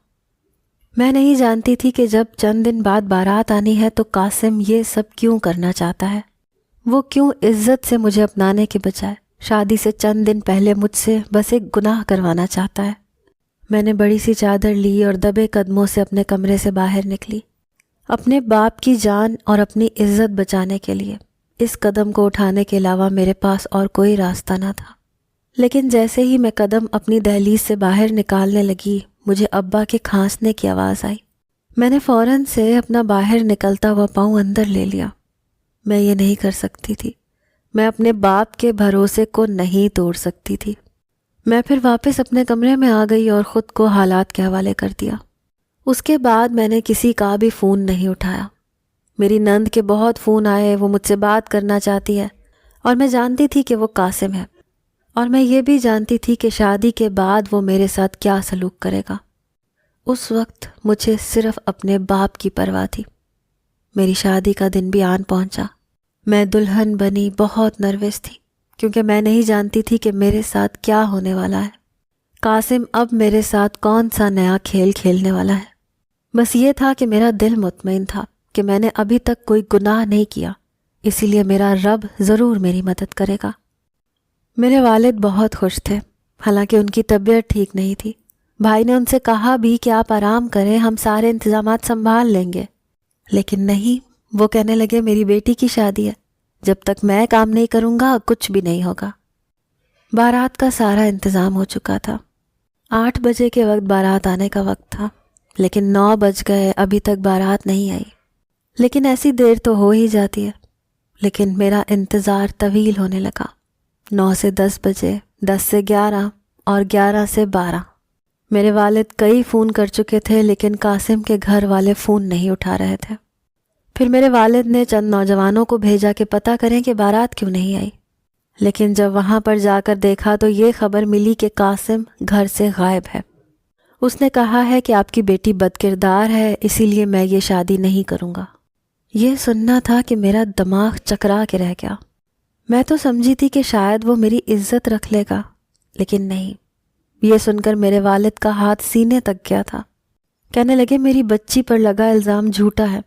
میں نہیں جانتی تھی کہ جب چند دن بعد بارات آنی ہے تو قاسم یہ سب کیوں کرنا چاہتا ہے۔ وہ کیوں عزت سے مجھے اپنانے کے بجائے شادی سے چند دن پہلے مجھ سے بس ایک گناہ کروانا چاہتا ہے۔ میں نے بڑی سی چادر لی اور دبے قدموں سے اپنے کمرے سے باہر نکلی۔ اپنے باپ کی جان اور اپنی عزت بچانے کے لیے اس قدم کو اٹھانے کے علاوہ میرے پاس اور کوئی راستہ نہ تھا۔ لیکن جیسے ہی میں قدم اپنی دہلیز سے باہر نکالنے لگی مجھے ابا کے کھانسنے کی آواز آئی۔ میں نے فوراً سے اپنا باہر نکلتا ہوا پاؤں اندر لے لیا۔ میں یہ نہیں کر سکتی تھی، میں اپنے باپ کے بھروسے کو نہیں توڑ سکتی تھی۔ میں پھر واپس اپنے کمرے میں آ گئی اور خود کو حالات کے حوالے کر دیا۔ اس کے بعد میں نے کسی کا بھی فون نہیں اٹھایا۔ میری نند کے بہت فون آئے، وہ مجھ سے بات کرنا چاہتی ہے اور میں جانتی تھی کہ وہ قاسم ہے، اور میں یہ بھی جانتی تھی کہ شادی کے بعد وہ میرے ساتھ کیا سلوک کرے گا۔ اس وقت مجھے صرف اپنے باپ کی پرواہ تھی۔ میری شادی کا دن بھی آن پہنچا۔ میں دلہن بنی بہت نروس تھی کیونکہ میں نہیں جانتی تھی کہ میرے ساتھ کیا ہونے والا ہے۔ قاسم اب میرے ساتھ کون سا نیا کھیل کھیلنے والا ہے۔ بس یہ تھا کہ میرا دل مطمئن تھا کہ میں نے ابھی تک کوئی گناہ نہیں کیا، اسی لیے میرا رب ضرور میری مدد کرے گا۔ میرے والد بہت خوش تھے، حالانکہ ان کی طبیعت ٹھیک نہیں تھی۔ بھائی نے ان سے کہا بھی کہ آپ آرام کریں، ہم سارے انتظامات سنبھال لیں گے، لیکن نہیں، وہ کہنے لگے میری بیٹی کی شادی ہے، جب تک میں کام نہیں کروں گا کچھ بھی نہیں ہوگا۔ بارات کا سارا انتظام ہو چکا تھا۔ 8 بجے کے وقت بارات آنے کا وقت تھا، لیکن 9 بج گئے، ابھی تک بارات نہیں آئی۔ لیکن ایسی دیر تو ہو ہی جاتی ہے، لیکن میرا انتظار طویل ہونے لگا۔ 9 سے 10 بجے، 10 سے 11 اور 11 سے 12۔ میرے والد کئی فون کر چکے تھے لیکن قاسم کے گھر والے فون نہیں اٹھا رہے تھے۔ پھر میرے والد نے چند نوجوانوں کو بھیجا کہ پتہ کریں کہ بارات کیوں نہیں آئی، لیکن جب وہاں پر جا کر دیکھا تو یہ خبر ملی کہ قاسم گھر سے غائب ہے۔ اس نے کہا ہے کہ آپ کی بیٹی بد کردار ہے، اسی لیے میں یہ شادی نہیں کروں گا۔ یہ سننا تھا کہ میرا دماغ چکرا کے رہ گیا۔ میں تو سمجھی تھی کہ شاید وہ میری عزت رکھ لے گا، لیکن نہیں۔ یہ سن کر میرے والد کا ہاتھ سینے تک گیا تھا۔ کہنے لگے میری بچی پر لگا الزام جھوٹا ہے،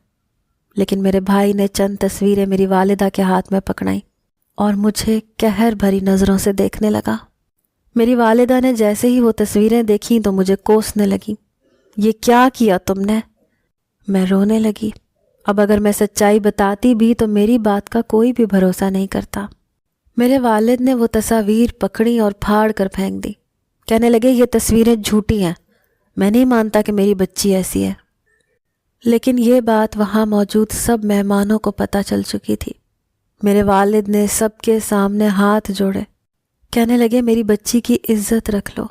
لیکن میرے بھائی نے چند تصویریں میری والدہ کے ہاتھ میں پکڑائیں اور مجھے قہر بھری نظروں سے دیکھنے لگا۔ میری والدہ نے جیسے ہی وہ تصویریں دیکھیں تو مجھے کوسنے لگی، یہ کیا کیا تم نے؟ میں رونے لگی۔ اب اگر میں سچائی بتاتی بھی تو میری بات کا کوئی بھی بھروسہ نہیں کرتا۔ میرے والد نے وہ تصاویر پکڑی اور پھاڑ کر پھینک دی۔ کہنے لگے یہ تصویریں جھوٹی ہیں، میں نہیں مانتا کہ میری بچی ایسی ہے۔ لیکن یہ بات وہاں موجود سب مہمانوں کو پتہ چل چکی تھی۔ میرے والد نے سب کے سامنے ہاتھ جوڑے، کہنے لگے میری بچی کی عزت رکھ لو،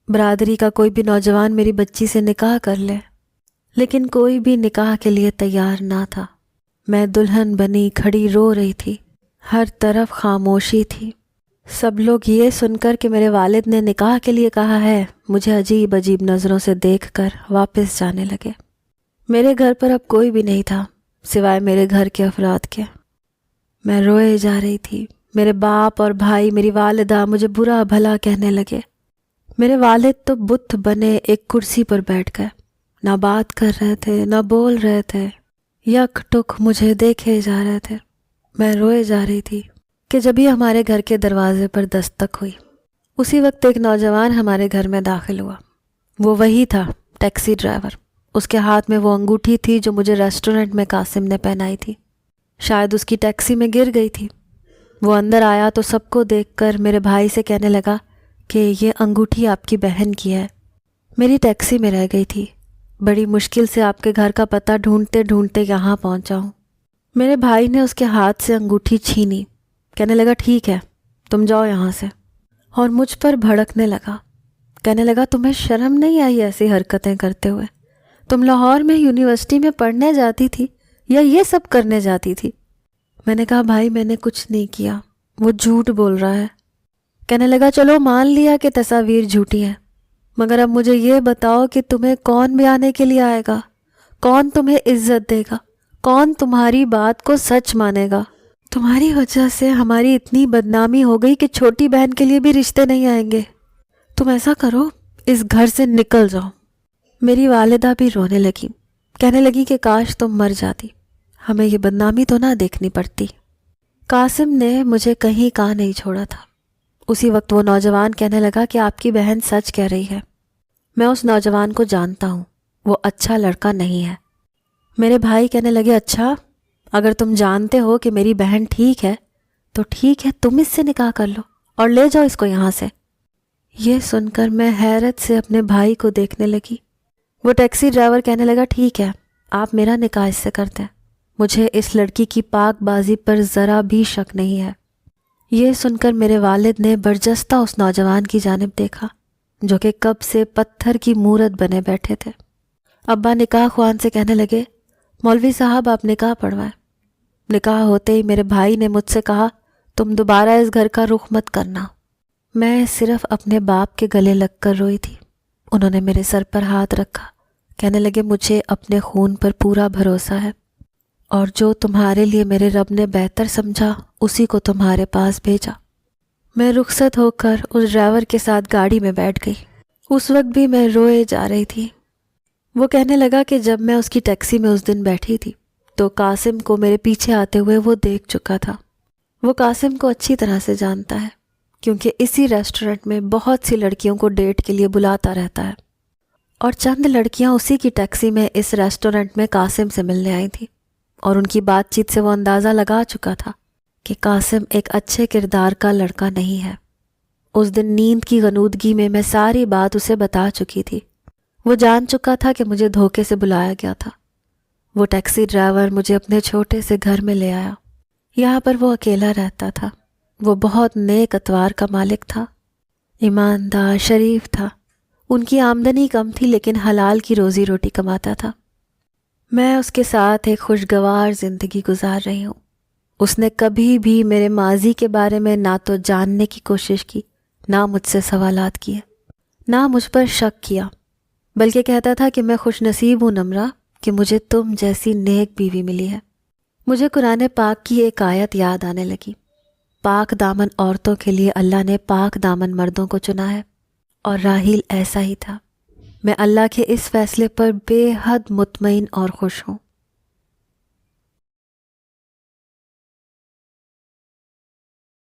برادری کا کوئی بھی نوجوان میری بچی سے نکاح کر لے۔ لیکن کوئی بھی نکاح کے لیے تیار نہ تھا۔ میں دلہن بنی کھڑی رو رہی تھی، ہر طرف خاموشی تھی۔ سب لوگ یہ سن کر کہ میرے والد نے نکاح کے لیے کہا ہے مجھے عجیب عجیب نظروں سے دیکھ کر واپس جانے لگے۔ میرے گھر پر اب کوئی بھی نہیں تھا سوائے میرے گھر کے افراد کے۔ میں روئے جا رہی تھی۔ میرے باپ اور بھائی، میری والدہ مجھے برا بھلا کہنے لگے۔ میرے والد تو بت بنے ایک کرسی پر بیٹھ گئے۔ نہ بات کر رہے تھے، نہ بول رہے تھے، یک ٹک مجھے دیکھے جا رہے تھے۔ میں روئے جا رہی تھی کہ جبھی ہمارے گھر کے دروازے پر دستک ہوئی، اسی وقت ایک نوجوان ہمارے گھر میں داخل ہوا۔ وہ وہی تھا، ٹیکسی ڈرائیور۔ اس کے ہاتھ میں وہ انگوٹھی تھی جو مجھے ریسٹورنٹ میں قاسم نے پہنائی تھی، شاید اس کی ٹیکسی میں گر گئی تھی۔ وہ اندر آیا تو سب کو دیکھ کر میرے بھائی سے کہنے لگا کہ یہ انگوٹھی آپ کی بہن کی ہے، میری ٹیکسی میں رہ گئی تھی، بڑی مشکل سے آپ کے گھر کا پتہ ڈھونڈتے ڈھونڈتے یہاں پہنچا ہوں۔ میرے بھائی نے اس کے ہاتھ سے انگوٹھی چھینی، کہنے لگا ٹھیک ہے تم جاؤ یہاں سے، اور مجھ پر بھڑکنے لگا، کہنے لگا تمہیں شرم نہیں آئی ایسی حرکتیں کرتے ہوئے؟ تم لاہور میں یونیورسٹی میں پڑھنے جاتی تھی یا یہ سب کرنے جاتی تھی؟ میں نے کہا بھائی میں نے کچھ نہیں کیا، وہ جھوٹ بول رہا ہے۔ کہنے لگا چلو مان لیا کہ تصاویر جھوٹی ہیں، مگر اب مجھے یہ بتاؤ کہ تمہیں کون بیانے کے لیے آئے گا، کون تمہیں عزت دے گا، کون تمہاری بات کو سچ مانے گا؟ تمہاری وجہ سے ہماری اتنی بدنامی ہو گئی کہ چھوٹی بہن کے لیے بھی رشتے نہیں آئیں گے۔ تم ایسا کرو اس گھر سے نکل جاؤ۔ میری والدہ بھی رونے لگی، کہنے لگی کہ کاش تم مر جاتی، ہمیں یہ بدنامی تو نہ دیکھنی پڑتی۔ قاسم نے مجھے کہیں کا نہیں چھوڑا تھا۔ اسی وقت وہ نوجوان کہنے لگا کہ آپ کی بہن سچ کہہ رہی ہے، میں اس نوجوان کو جانتا ہوں، وہ اچھا لڑکا نہیں ہے۔ میرے بھائی کہنے لگے اچھا، اگر تم جانتے ہو کہ میری بہن ٹھیک ہے تو ٹھیک ہے، تم اس سے نکاح کر لو اور لے جاؤ اس کو یہاں سے۔ یہ سن کر میں حیرت سے اپنے بھائی کو دیکھنے لگی۔ وہ ٹیکسی ڈرائیور کہنے لگا ٹھیک ہے آپ میرا نکاح اس سے کر دیں، مجھے اس لڑکی کی پاک بازی پر ذرا بھی شک نہیں ہے۔ یہ سن کر میرے والد نے برجستہ اس نوجوان کی جانب دیکھا جو کہ کب سے پتھر کی مورت بنے بیٹھے تھے۔ ابا نکاح خوان سے کہنے لگے مولوی صاحب آپ نکاح پڑھوائیں۔ نکاح ہوتے ہی میرے بھائی نے مجھ سے کہا تم دوبارہ اس گھر کا رخ مت کرنا۔ میں صرف اپنے باپ کے گلے لگ کر روئی تھی۔ انہوں نے میرے سر پر ہاتھ رکھا، کہنے لگے مجھے اپنے خون پر پورا بھروسہ ہے، اور جو تمہارے لیے میرے رب نے بہتر سمجھا اسی کو تمہارے پاس بھیجا۔ میں رخصت ہو کر اس ڈرائیور کے ساتھ گاڑی میں بیٹھ گئی۔ اس وقت بھی میں روئے جا رہی تھی۔ وہ کہنے لگا کہ جب میں اس کی ٹیکسی میں اس دن بیٹھی تھی تو قاسم کو میرے پیچھے آتے ہوئے وہ دیکھ چکا تھا۔ وہ قاسم کو اچھی طرح سے جانتا ہے کیونکہ اسی ریسٹورنٹ میں بہت سی لڑکیوں کو ڈیٹ کے لیے بلاتا رہتا ہے، اور چند لڑکیاں اسی کی ٹیکسی میں اس ریسٹورنٹ میں قاسم سے ملنے آئی تھیں، اور ان کی بات چیت سے وہ اندازہ لگا چکا تھا کہ قاسم ایک اچھے کردار کا لڑکا نہیں ہے۔ اس دن نیند کی غنودگی میں ساری بات اسے بتا چکی تھی۔ وہ جان چکا تھا کہ مجھے دھوکے سے بلایا گیا تھا۔ وہ ٹیکسی ڈرائیور مجھے اپنے چھوٹے سے گھر میں لے آیا۔ یہاں پر وہ اکیلا رہتا تھا۔ وہ بہت نیک اتوار کا مالک تھا، ایماندار، شریف تھا۔ ان کی آمدنی کم تھی لیکن حلال کی روزی روٹی کماتا تھا۔ میں اس کے ساتھ ایک خوشگوار زندگی گزار رہی ہوں۔ اس نے کبھی بھی میرے ماضی کے بارے میں نہ تو جاننے کی کوشش کی، نہ مجھ سے سوالات کیے، نہ مجھ پر شک کیا، بلکہ کہتا تھا کہ میں خوش نصیب ہوں نمرہ کہ مجھے تم جیسی نیک بیوی ملی ہے۔ مجھے قرآن پاک کی ایک آیت یاد آنے لگی، پاک دامن عورتوں کے لیے اللہ نے پاک دامن مردوں کو چنا ہے، اور راحیل ایسا ہی تھا۔ میں اللہ کے اس فیصلے پر بے حد مطمئن اور خوش ہوں۔